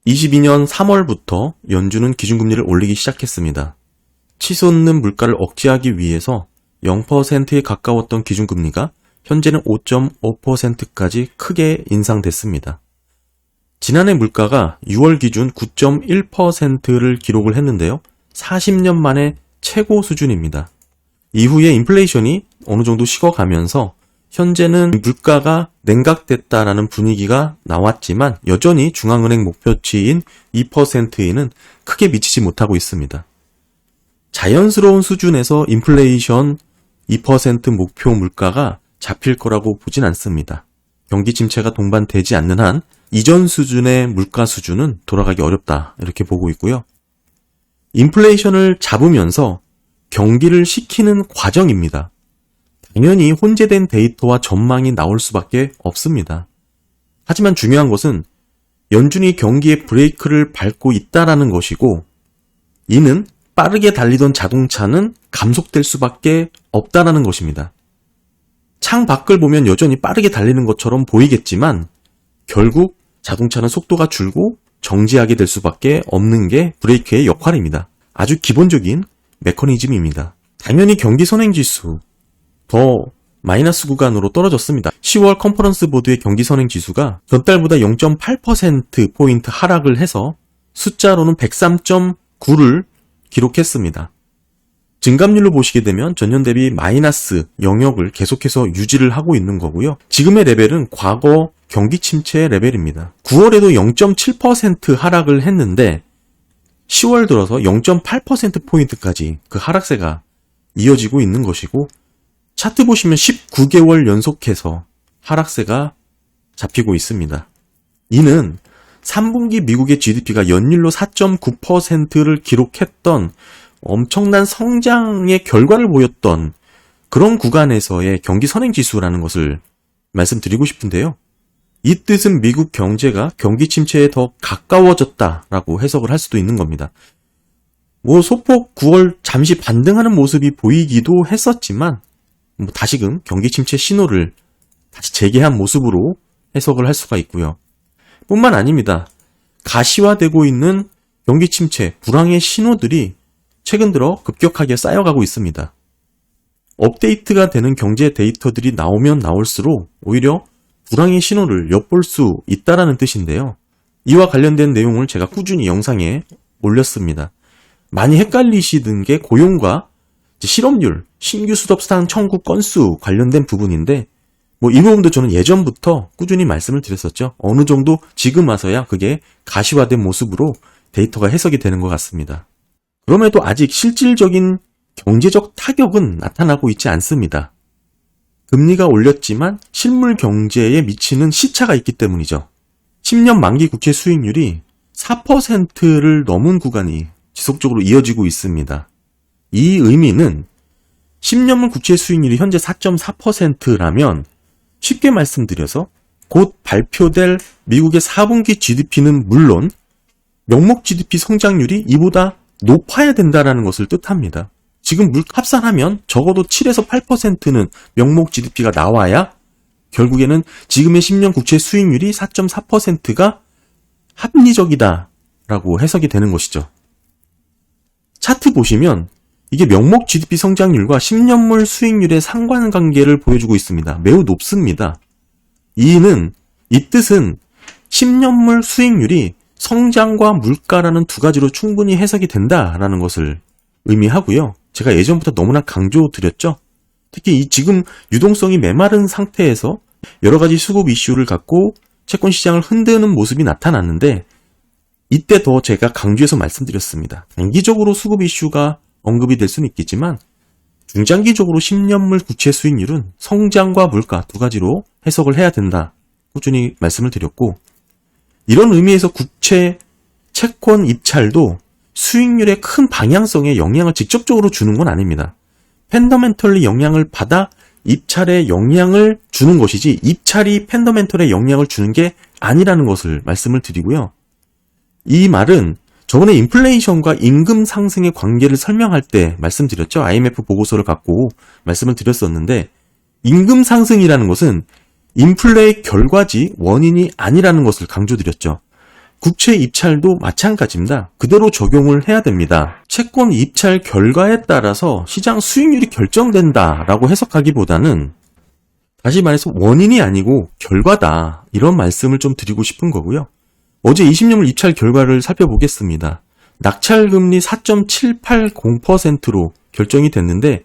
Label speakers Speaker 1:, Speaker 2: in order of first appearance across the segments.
Speaker 1: 22년 3월부터 연준은 기준금리를 올리기 시작했습니다. 치솟는 물가를 억제하기 위해서 0%에 가까웠던 기준금리가 현재는 5.5%까지 크게 인상됐습니다. 지난해 물가가 6월 기준 9.1%를 기록을 했는데요. 40년 만에 최고 수준입니다. 이후에 인플레이션이 어느 정도 식어가면서 현재는 물가가 냉각됐다라는 분위기가 나왔지만 여전히 중앙은행 목표치인 2%에는 크게 미치지 못하고 있습니다. 자연스러운 수준에서 인플레이션 2% 목표 물가가 잡힐 거라고 보진 않습니다. 경기 침체가 동반되지 않는 한 이전 수준의 물가 수준은 돌아가기 어렵다 이렇게 보고 있고요. 인플레이션을 잡으면서 경기를 식히는 과정입니다. 당연히 혼재된 데이터와 전망이 나올 수밖에 없습니다. 하지만 중요한 것은 연준이 경기에 브레이크를 밟고 있다라는 것이고 이는 빠르게 달리던 자동차는 감속될 수밖에 없다라는 것입니다. 창 밖을 보면 여전히 빠르게 달리는 것처럼 보이겠지만 결국 자동차는 속도가 줄고 정지하게 될 수밖에 없는 게 브레이크의 역할입니다. 아주 기본적인 메커니즘입니다. 당연히 경기 선행지수 더 마이너스 구간으로 떨어졌습니다. 10월 컨퍼런스 보드의 경기 선행 지수가 전달보다 0.8%포인트 하락을 해서 숫자로는 103.9를 기록했습니다. 증감률로 보시게 되면 전년 대비 마이너스 영역을 계속해서 유지를 하고 있는 거고요. 지금의 레벨은 과거 경기 침체 레벨입니다. 9월에도 0.7% 하락을 했는데 10월 들어서 0.8%포인트까지 그 하락세가 이어지고 있는 것이고 차트 보시면 19개월 연속해서 하락세가 잡히고 있습니다. 이는 3분기 미국의 GDP가 연율로 4.9%를 기록했던 엄청난 성장의 결과를 보였던 그런 구간에서의 경기 선행지수라는 것을 말씀드리고 싶은데요. 이 뜻은 미국 경제가 경기 침체에 더 가까워졌다라고 해석을 할 수도 있는 겁니다. 소폭 9월 잠시 반등하는 모습이 보이기도 했었지만 다시금 경기 침체 신호를 다시 재개한 모습으로 해석을 할 수가 있고요. 뿐만 아닙니다. 가시화되고 있는 경기 침체, 불황의 신호들이 최근 들어 급격하게 쌓여가고 있습니다. 업데이트가 되는 경제 데이터들이 나오면 나올수록 오히려 불황의 신호를 엿볼 수 있다는 뜻인데요. 이와 관련된 내용을 제가 꾸준히 영상에 올렸습니다. 많이 헷갈리시던 게 고용과 실업률, 신규 수급상 청구 건수 관련된 부분인데 이 부분도 저는 예전부터 꾸준히 말씀을 드렸었죠. 어느 정도 지금 와서야 그게 가시화된 모습으로 데이터가 해석이 되는 것 같습니다. 그럼에도 아직 실질적인 경제적 타격은 나타나고 있지 않습니다. 금리가 올렸지만 실물 경제에 미치는 시차가 있기 때문이죠. 10년 만기 국채 수익률이 4%를 넘은 구간이 지속적으로 이어지고 있습니다. 이 의미는 10년물 국채 수익률이 현재 4.4%라면 쉽게 말씀드려서 곧 발표될 미국의 4분기 GDP는 물론 명목 GDP 성장률이 이보다 높아야 된다는 것을 뜻합니다. 지금 합산하면 적어도 7에서 8%는 명목 GDP가 나와야 결국에는 지금의 10년 국채 수익률이 4.4%가 합리적이다라고 해석이 되는 것이죠. 차트 보시면 이게 명목 GDP 성장률과 10년물 수익률의 상관관계를 보여주고 있습니다. 매우 높습니다. 이 뜻은 10년물 수익률이 성장과 물가라는 두 가지로 충분히 해석이 된다라는 것을 의미하고요. 제가 예전부터 너무나 강조드렸죠. 특히 지금 유동성이 메마른 상태에서 여러 가지 수급 이슈를 갖고 채권 시장을 흔드는 모습이 나타났는데 이때 더 제가 강조해서 말씀드렸습니다. 단기적으로 수급 이슈가 언급이 될 수는 있겠지만 중장기적으로 10년물 국채 수익률은 성장과 물가 두 가지로 해석을 해야 된다. 꾸준히 말씀을 드렸고 이런 의미에서 국채 채권 입찰도 수익률의 큰 방향성에 영향을 직접적으로 주는 건 아닙니다. 펀더멘털리 영향을 받아 입찰에 영향을 주는 것이지 입찰이 펀더멘털에 영향을 주는 게 아니라는 것을 말씀을 드리고요. 이 말은 저번에 인플레이션과 임금 상승의 관계를 설명할 때 말씀드렸죠. IMF 보고서를 갖고 말씀을 드렸었는데 임금 상승이라는 것은 인플레의 결과지 원인이 아니라는 것을 강조드렸죠. 국채 입찰도 마찬가지입니다. 그대로 적용을 해야 됩니다. 채권 입찰 결과에 따라서 시장 수익률이 결정된다라고 해석하기보다는 다시 말해서 원인이 아니고 결과다. 이런 말씀을 좀 드리고 싶은 거고요. 어제 20년물 입찰 결과를 살펴보겠습니다. 낙찰금리 4.780%로 결정이 됐는데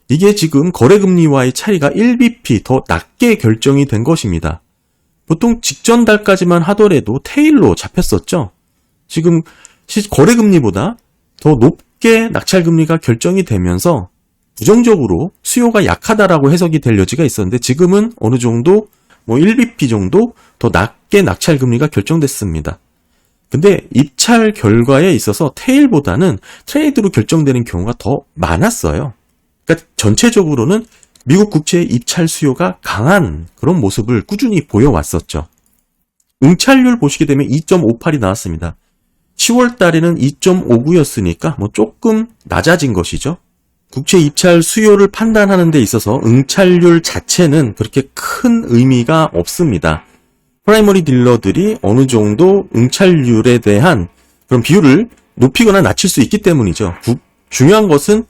Speaker 1: 이게 지금 거래금리와의 차이가 1bp 더 낮게 결정이 된 것입니다. 보통 직전 달까지만 하더라도 테일로 잡혔었죠. 지금 거래금리보다 더 높게 낙찰금리가 결정이 되면서 부정적으로 수요가 약하다라고 해석이 될 여지가 있었는데 지금은 어느 정도 1bp 정도 더 낮게 낙찰금리가 결정됐습니다. 근데 입찰 결과에 있어서 테일보다는 트레이드로 결정되는 경우가 더 많았어요. 그러니까 전체적으로는 미국 국채의 입찰 수요가 강한 그런 모습을 꾸준히 보여왔었죠. 응찰률 보시게 되면 2.58이 나왔습니다. 10월 달에는 2.59였으니까 조금 낮아진 것이죠. 국채 입찰 수요를 판단하는 데 있어서 응찰률 자체는 그렇게 큰 의미가 없습니다. 프라이머리 딜러들이 어느 정도 응찰률에 대한 그런 비율을 높이거나 낮출 수 있기 때문이죠. 중요한 것은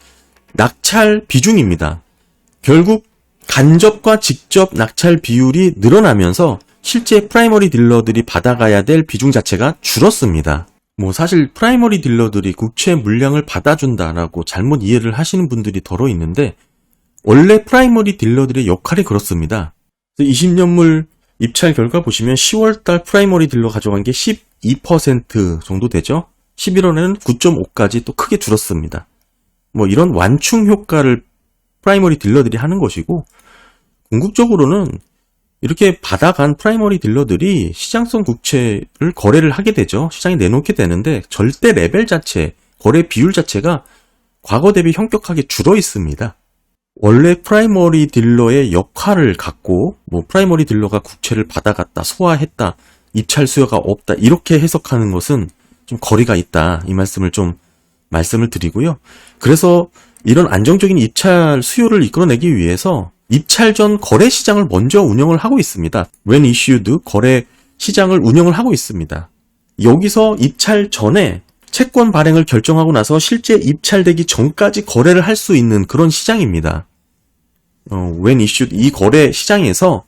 Speaker 1: 낙찰 비중입니다. 결국 간접과 직접 낙찰 비율이 늘어나면서 실제 프라이머리 딜러들이 받아가야 될 비중 자체가 줄었습니다. 사실 프라이머리 딜러들이 국채 물량을 받아준다라고 잘못 이해를 하시는 분들이 더러 있는데 원래 프라이머리 딜러들의 역할이 그렇습니다. 20년물 입찰 결과 보시면 10월달 프라이머리 딜러 가져간 게 12% 정도 되죠. 11월에는 9.5까지 또 크게 줄었습니다. 이런 완충 효과를 프라이머리 딜러들이 하는 것이고 궁극적으로는 이렇게 받아간 프라이머리 딜러들이 시장성 국채를 거래를 하게 되죠. 시장에 내놓게 되는데 절대 레벨 자체, 거래 비율 자체가 과거 대비 현격하게 줄어 있습니다. 원래 프라이머리 딜러의 역할을 갖고 프라이머리 딜러가 국채를 받아갔다, 소화했다, 입찰 수요가 없다 이렇게 해석하는 것은 좀 거리가 있다. 이 말씀을 드리고요. 그래서 이런 안정적인 입찰 수요를 이끌어내기 위해서 입찰 전 거래 시장을 먼저 운영을 하고 있습니다. When issued 거래 시장을 운영을 하고 있습니다. 여기서 입찰 전에 채권 발행을 결정하고 나서 실제 입찰되기 전까지 거래를 할 수 있는 그런 시장입니다. When issued 이 거래 시장에서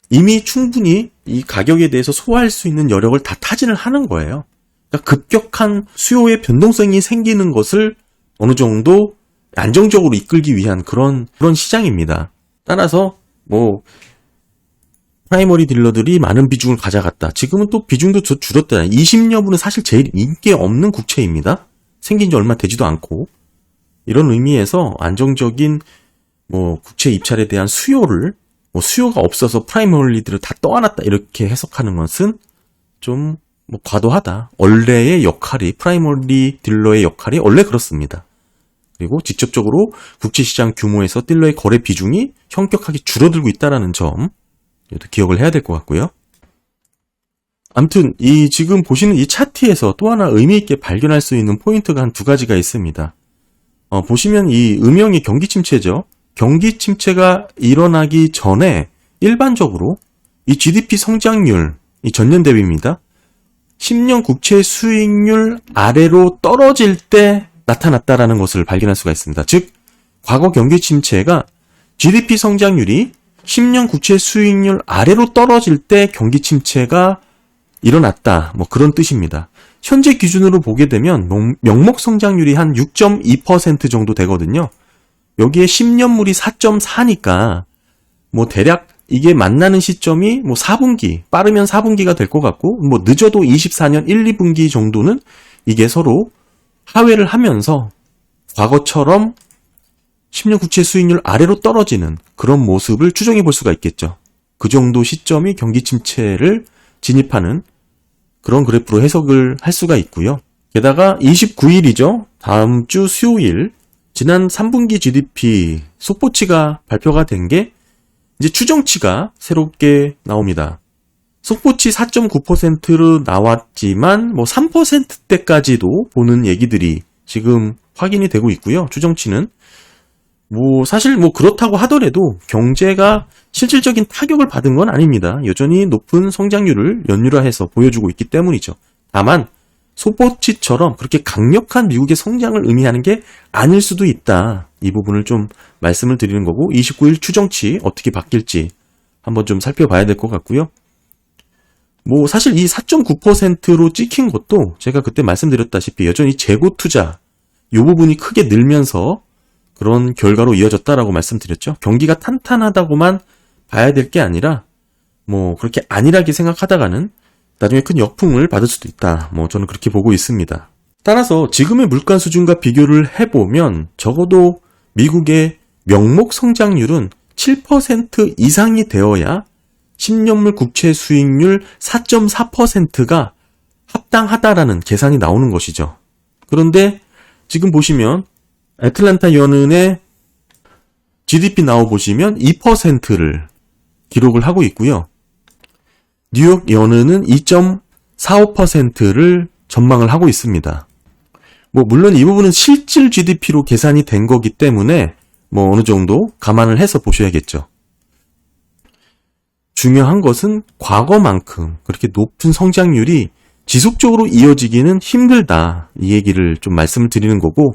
Speaker 1: 이미 충분히 이 가격에 대해서 소화할 수 있는 여력을 다 타진을 하는 거예요. 그러니까 급격한 수요의 변동성이 생기는 것을 어느 정도 안정적으로 이끌기 위한 그런 시장입니다. 따라서 프라이머리 딜러들이 많은 비중을 가져갔다. 지금은 또 비중도 줄었다. 20여분은 사실 제일 인기 없는 국채입니다. 생긴 지 얼마 되지도 않고. 이런 의미에서 안정적인 국채 입찰에 대한 수요를 수요가 없어서 프라이머리들을 다 떠안았다. 이렇게 해석하는 것은 좀 과도하다. 원래의 역할이 프라이머리 딜러의 역할이 원래 그렇습니다. 그리고 직접적으로 국제시장 규모에서 딜러의 거래 비중이 현격하게 줄어들고 있다는 점 기억을 해야 될 것 같고요. 아무튼 지금 보시는 이 차트에서 또 하나 의미 있게 발견할 수 있는 포인트가 한 두 가지가 있습니다. 보시면 이 음영이 경기 침체죠. 경기 침체가 일어나기 전에 일반적으로 이 GDP 성장률, 이 전년 대비입니다. 10년 국채 수익률 아래로 떨어질 때 나타났다라는 것을 발견할 수가 있습니다. 즉, 과거 경기 침체가 GDP 성장률이 10년 국채 수익률 아래로 떨어질 때 경기 침체가 일어났다. 그런 뜻입니다. 현재 기준으로 보게 되면 명목 성장률이 한 6.2% 정도 되거든요. 여기에 10년물이 4.4니까 대략 이게 만나는 시점이 4분기, 빠르면 4분기가 될 것 같고 늦어도 24년 1, 2분기 정도는 이게 서로 하회를 하면서 과거처럼 10년 국채 수익률 아래로 떨어지는 그런 모습을 추정해 볼 수가 있겠죠. 그 정도 시점이 경기 침체를 진입하는 그런 그래프로 해석을 할 수가 있고요. 게다가 29일이죠. 다음 주 수요일 지난 3분기 GDP 속보치가 발표가 된 게 이제 추정치가 새롭게 나옵니다. 속보치 4.9%로 나왔지만 3%대까지도 보는 얘기들이 지금 확인이 되고 있고요. 추정치는 사실 그렇다고 하더라도 경제가 실질적인 타격을 받은 건 아닙니다. 여전히 높은 성장률을 연율화해서 보여주고 있기 때문이죠. 다만 소포치처럼 그렇게 강력한 미국의 성장을 의미하는 게 아닐 수도 있다. 이 부분을 좀 말씀을 드리는 거고 29일 추정치 어떻게 바뀔지 한번 좀 살펴봐야 될 것 같고요. 사실 이 4.9%로 찍힌 것도 제가 그때 말씀드렸다시피 여전히 재고 투자 이 부분이 크게 늘면서 그런 결과로 이어졌다라고 말씀드렸죠. 경기가 탄탄하다고만 봐야 될 게 아니라 그렇게 안일하게 생각하다가는 나중에 큰 역풍을 받을 수도 있다. 저는 그렇게 보고 있습니다. 따라서 지금의 물가 수준과 비교를 해보면 적어도 미국의 명목 성장률은 7% 이상이 되어야 10년물 국채 수익률 4.4%가 합당하다라는 계산이 나오는 것이죠. 그런데 지금 보시면 애틀랜타 연은의 GDP 나오 보시면 2%를 기록을 하고 있고요. 뉴욕 연은은 2.45%를 전망을 하고 있습니다. 물론 이 부분은 실질 GDP로 계산이 된 거기 때문에 어느 정도 감안을 해서 보셔야겠죠. 중요한 것은 과거만큼 그렇게 높은 성장률이 지속적으로 이어지기는 힘들다. 이 얘기를 좀 말씀을 드리는 거고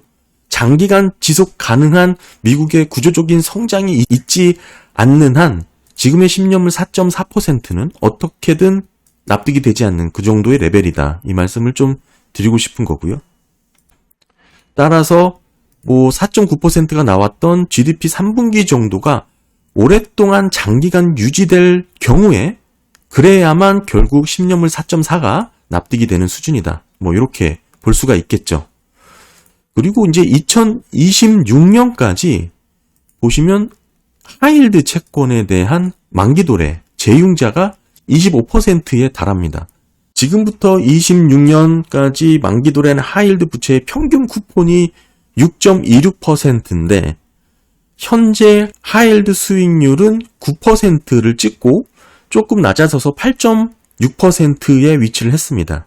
Speaker 1: 장기간 지속 가능한 미국의 구조적인 성장이 있지 않는 한 지금의 10년물 4.4%는 어떻게든 납득이 되지 않는 그 정도의 레벨이다. 이 말씀을 좀 드리고 싶은 거고요. 따라서 4.9%가 나왔던 GDP 3분기 정도가 오랫동안 장기간 유지될 경우에 그래야만 결국 10년물 4.4가 납득이 되는 수준이다. 이렇게 볼 수가 있겠죠. 그리고 이제 2026년까지 보시면 하이힐드 채권에 대한 만기 도래, 재융자가 25%에 달합니다. 지금부터 26년까지 만기 도래하는 하이힐드 부채의 평균 쿠폰이 6.26%인데 현재 하이힐드 수익률은 9%를 찍고 조금 낮아져서 8.6%에 위치를 했습니다.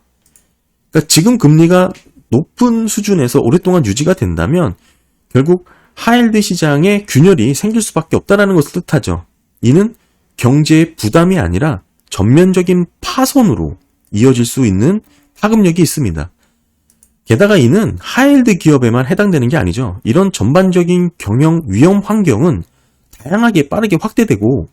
Speaker 1: 그러니까 지금 금리가 높은 수준에서 오랫동안 유지가 된다면 결국 하이힐드 시장에 균열이 생길 수밖에 없다는 것을 뜻하죠. 이는 경제의 부담이 아니라 전면적인 파손으로 이어질 수 있는 파급력이 있습니다. 게다가 이는 하이힐드 기업에만 해당되는 게 아니죠. 이런 전반적인 경영 위험 환경은 다양하게 빠르게 확대되고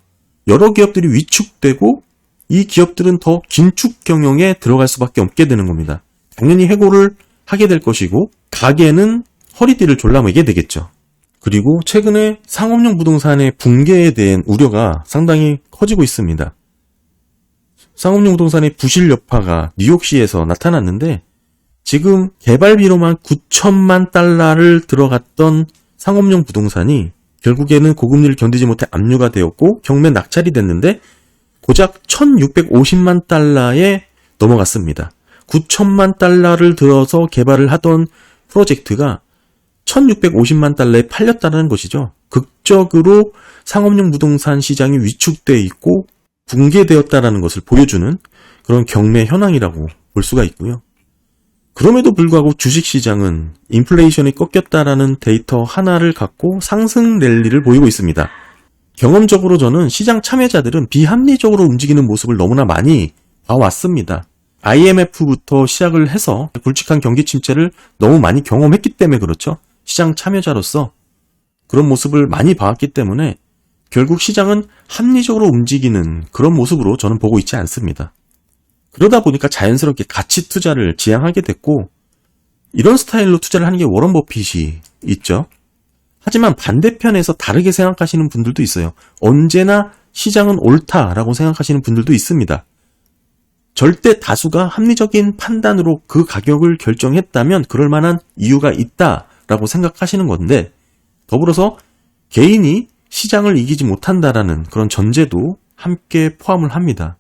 Speaker 1: 여러 기업들이 위축되고 이 기업들은 더 긴축 경영에 들어갈 수밖에 없게 되는 겁니다. 당연히 해고를 하게 될 것이고 가게는 허리띠를 졸라매게 되겠죠. 그리고 최근에 상업용 부동산의 붕괴에 대한 우려가 상당히 커지고 있습니다. 상업용 부동산의 부실 여파가 뉴욕시에서 나타났는데 지금 개발비로만 9천만 달러를 들어갔던 상업용 부동산이 결국에는 고금리를 견디지 못해 압류가 되었고 경매 낙찰이 됐는데 고작 1,650만 달러에 넘어갔습니다. 9천만 달러를 들어서 개발을 하던 프로젝트가 1,650만 달러에 팔렸다는 것이죠. 극적으로 상업용 부동산 시장이 위축되어 있고 붕괴되었다는 것을 보여주는 그런 경매 현황이라고 볼 수가 있고요. 그럼에도 불구하고 주식시장은 인플레이션이 꺾였다라는 데이터 하나를 갖고 상승 랠리를 보이고 있습니다. 경험적으로 저는 시장 참여자들은 비합리적으로 움직이는 모습을 너무나 많이 봐왔습니다. IMF부터 시작을 해서 굵직한 경기 침체를 너무 많이 경험했기 때문에 그렇죠. 시장 참여자로서 그런 모습을 많이 봐왔기 때문에 결국 시장은 합리적으로 움직이는 그런 모습으로 저는 보고 있지 않습니다. 그러다 보니까 자연스럽게 가치 투자를 지향하게 됐고 이런 스타일로 투자를 하는 게 워런 버핏이 있죠. 하지만 반대편에서 다르게 생각하시는 분들도 있어요. 언제나 시장은 옳다라고 생각하시는 분들도 있습니다. 절대 다수가 합리적인 판단으로 그 가격을 결정했다면 그럴 만한 이유가 있다라고 생각하시는 건데 더불어서 개인이 시장을 이기지 못한다라는 그런 전제도 함께 포함을 합니다.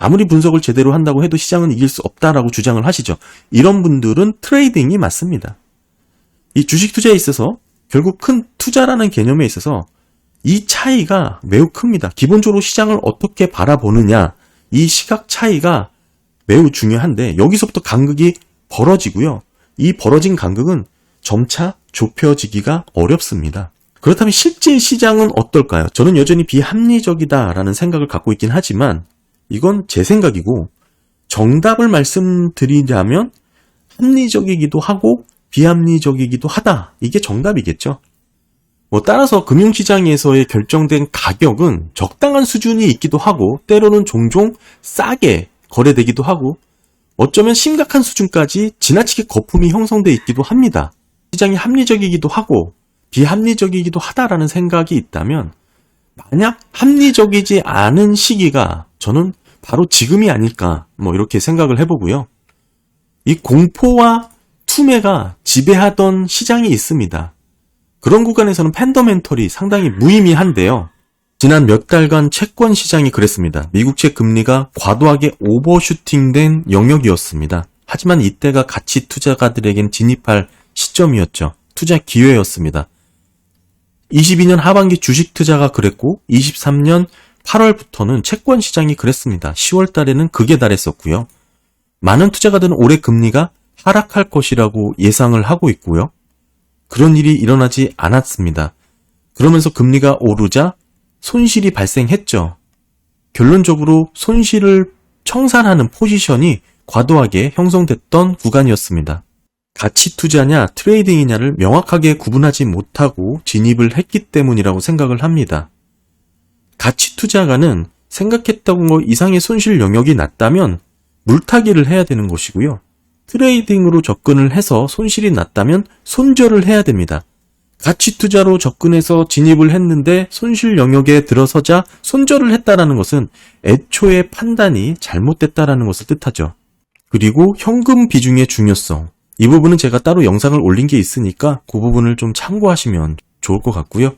Speaker 1: 아무리 분석을 제대로 한다고 해도 시장은 이길 수 없다라고 주장을 하시죠. 이런 분들은 트레이딩이 맞습니다. 이 주식 투자에 있어서 결국 큰 투자라는 개념에 있어서 이 차이가 매우 큽니다. 기본적으로 시장을 어떻게 바라보느냐 이 시각 차이가 매우 중요한데 여기서부터 간극이 벌어지고요. 이 벌어진 간극은 점차 좁혀지기가 어렵습니다. 그렇다면 실제 시장은 어떨까요? 저는 여전히 비합리적이다라는 생각을 갖고 있긴 하지만 이건 제 생각이고 정답을 말씀드리자면 합리적이기도 하고 비합리적이기도 하다. 이게 정답이겠죠. 따라서 금융시장에서의 결정된 가격은 적당한 수준이 있기도 하고 때로는 종종 싸게 거래되기도 하고 어쩌면 심각한 수준까지 지나치게 거품이 형성돼 있기도 합니다. 시장이 합리적이기도 하고 비합리적이기도 하다라는 생각이 있다면 만약 합리적이지 않은 시기가 저는 바로 지금이 아닐까 이렇게 생각을 해보고요. 이 공포와 투매가 지배하던 시장이 있습니다. 그런 구간에서는 펀더멘털이 상당히 무의미한데요. 지난 몇 달간 채권 시장이 그랬습니다. 미국채 금리가 과도하게 오버슈팅된 영역이었습니다. 하지만 이때가 가치 투자가들에겐 진입할 시점이었죠. 투자 기회였습니다. 22년 하반기 주식 투자가 그랬고 23년 8월부터는 채권 시장이 그랬습니다. 10월 달에는 극에 달했었고요. 많은 투자가들은 올해 금리가 하락할 것이라고 예상을 하고 있고요. 그런 일이 일어나지 않았습니다. 그러면서 금리가 오르자 손실이 발생했죠. 결론적으로 손실을 청산하는 포지션이 과도하게 형성됐던 구간이었습니다. 가치 투자냐 트레이딩이냐를 명확하게 구분하지 못하고 진입을 했기 때문이라고 생각을 합니다. 가치 투자가는 생각했던 것 이상의 손실 영역이 났다면 물타기를 해야 되는 것이고요. 트레이딩으로 접근을 해서 손실이 났다면 손절을 해야 됩니다. 가치 투자로 접근해서 진입을 했는데 손실 영역에 들어서자 손절을 했다라는 것은 애초에 판단이 잘못됐다라는 것을 뜻하죠. 그리고 현금 비중의 중요성. 이 부분은 제가 따로 영상을 올린 게 있으니까 그 부분을 좀 참고하시면 좋을 것 같고요.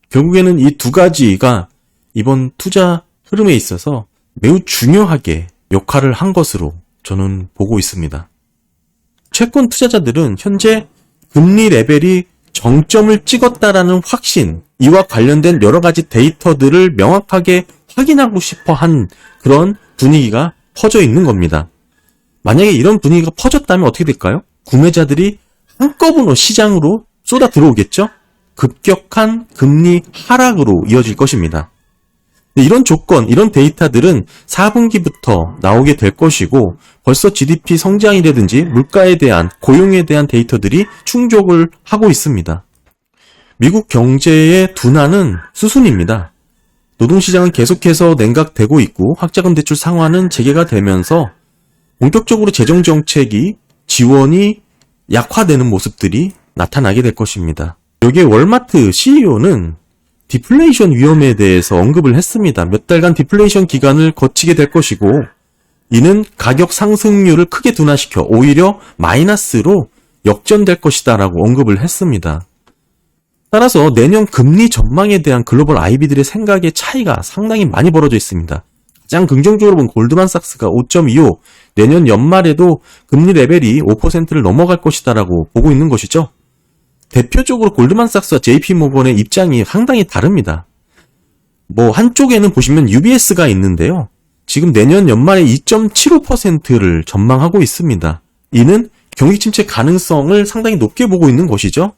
Speaker 1: 결국에는 이 두 가지가 이번 투자 흐름에 있어서 매우 중요하게 역할을 한 것으로 저는 보고 있습니다. 채권 투자자들은 현재 금리 레벨이 정점을 찍었다라는 확신, 이와 관련된 여러 가지 데이터들을 명확하게 확인하고 싶어 한 그런 분위기가 퍼져 있는 겁니다. 만약에 이런 분위기가 퍼졌다면 어떻게 될까요? 구매자들이 한꺼번에 시장으로 쏟아 들어오겠죠? 급격한 금리 하락으로 이어질 것입니다. 이런 조건, 이런 데이터들은 4분기부터 나오게 될 것이고 벌써 GDP 성장이라든지 물가에 대한, 고용에 대한 데이터들이 충족을 하고 있습니다. 미국 경제의 둔화는 수순입니다. 노동시장은 계속해서 냉각되고 있고 학자금 대출 상환은 재개가 되면서 본격적으로 재정정책이 지원이 약화되는 모습들이 나타나게 될 것입니다. 여기에 월마트 CEO는 디플레이션 위험에 대해서 언급을 했습니다. 몇 달간 디플레이션 기간을 거치게 될 것이고 이는 가격 상승률을 크게 둔화시켜 오히려 마이너스로 역전될 것이다 라고 언급을 했습니다. 따라서 내년 금리 전망에 대한 글로벌 IB들의 생각의 차이가 상당히 많이 벌어져 있습니다. 가장 긍정적으로 본 골드만삭스가 5.25, 내년 연말에도 금리 레벨이 5%를 넘어갈 것이다 라고 보고 있는 것이죠. 대표적으로 골드만삭스와 JP모건의 입장이 상당히 다릅니다. 한쪽에는 보시면 UBS가 있는데요. 지금 내년 연말에 2.75%를 전망하고 있습니다. 이는 경기 침체 가능성을 상당히 높게 보고 있는 것이죠.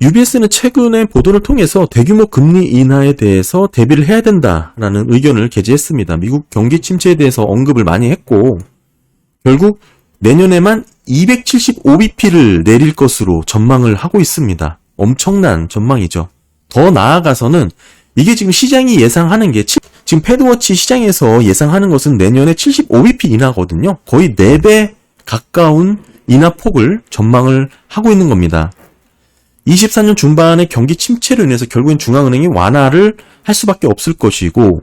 Speaker 1: UBS는 최근에 보도를 통해서 대규모 금리 인하에 대해서 대비를 해야 된다라는 의견을 게재했습니다. 미국 경기 침체에 대해서 언급을 많이 했고 결국 내년에만 275bp를 내릴 것으로 전망을 하고 있습니다. 엄청난 전망이죠. 더 나아가서는 이게 지금 시장이 예상하는 게 지금 패드워치 시장에서 예상하는 것은 내년에 75bp 인하거든요. 거의 4배 가까운 인하폭을 전망을 하고 있는 겁니다. 24년 중반의 경기 침체로 인해서 결국엔 중앙은행이 완화를 할 수밖에 없을 것이고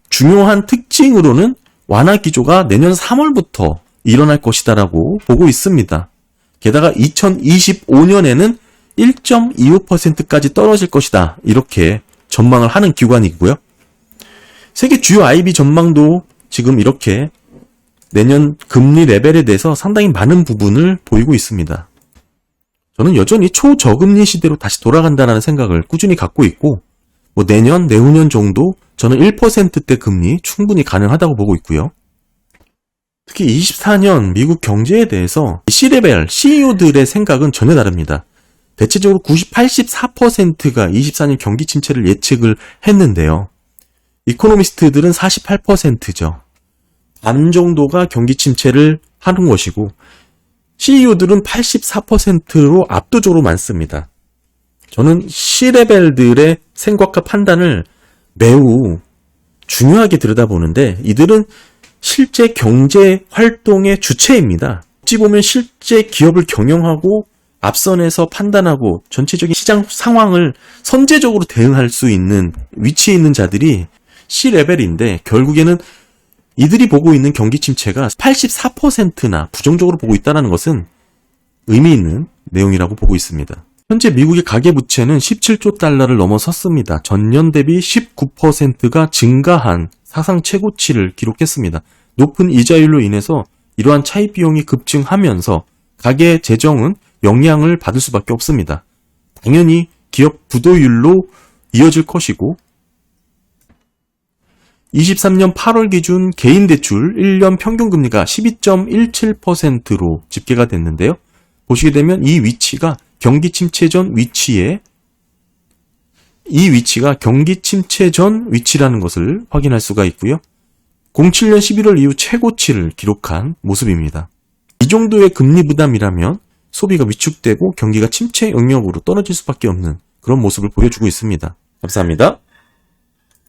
Speaker 1: 중요한 특징으로는 완화 기조가 내년 3월부터 일어날 것이다라고 보고 있습니다. 게다가 2025년에는 1.25%까지 떨어질 것이다. 이렇게 전망을 하는 기관이고요. 세계 주요 IB 전망도 지금 이렇게 내년 금리 레벨에 대해서 상당히 많은 부분을 보이고 있습니다. 저는 여전히 초저금리 시대로 다시 돌아간다는 생각을 꾸준히 갖고 있고 내년, 내후년 정도 저는 1%대 금리 충분히 가능하다고 보고 있고요. 특히 24년 미국 경제에 대해서 C레벨 CEO들의 생각은 전혀 다릅니다. 대체적으로 84%가 24년 경기 침체를 예측을 했는데요. 이코노미스트들은 48%죠. 반 정도가 경기 침체를 하는 것이고 CEO들은 84%로 압도적으로 많습니다. 저는 C레벨들의 생각과 판단을 매우 중요하게 들여다보는데 이들은 실제 경제 활동의 주체입니다. 어찌 보면 실제 기업을 경영하고 앞선에서 판단하고 전체적인 시장 상황을 선제적으로 대응할 수 있는 위치에 있는 자들이 C레벨인데 결국에는 이들이 보고 있는 경기 침체가 84%나 부정적으로 보고 있다는 것은 의미 있는 내용이라고 보고 있습니다. 현재 미국의 가계부채는 17조 달러를 넘어섰습니다. 전년 대비 19%가 증가한 사상 최고치를 기록했습니다. 높은 이자율로 인해서 이러한 차입 비용이 급증하면서 가계 재정은 영향을 받을 수밖에 없습니다. 당연히 기업 부도율로 이어질 것이고 23년 8월 기준 개인 대출 1년 평균 금리가 12.17%로 집계가 됐는데요. 보시게 되면 이 위치가 경기 침체 전 위치라는 것을 확인할 수가 있고요. 07년 11월 이후 최고치를 기록한 모습입니다. 이 정도의 금리 부담이라면 소비가 위축되고 경기가 침체 영역으로 떨어질 수밖에 없는 그런 모습을 보여주고 있습니다. 감사합니다.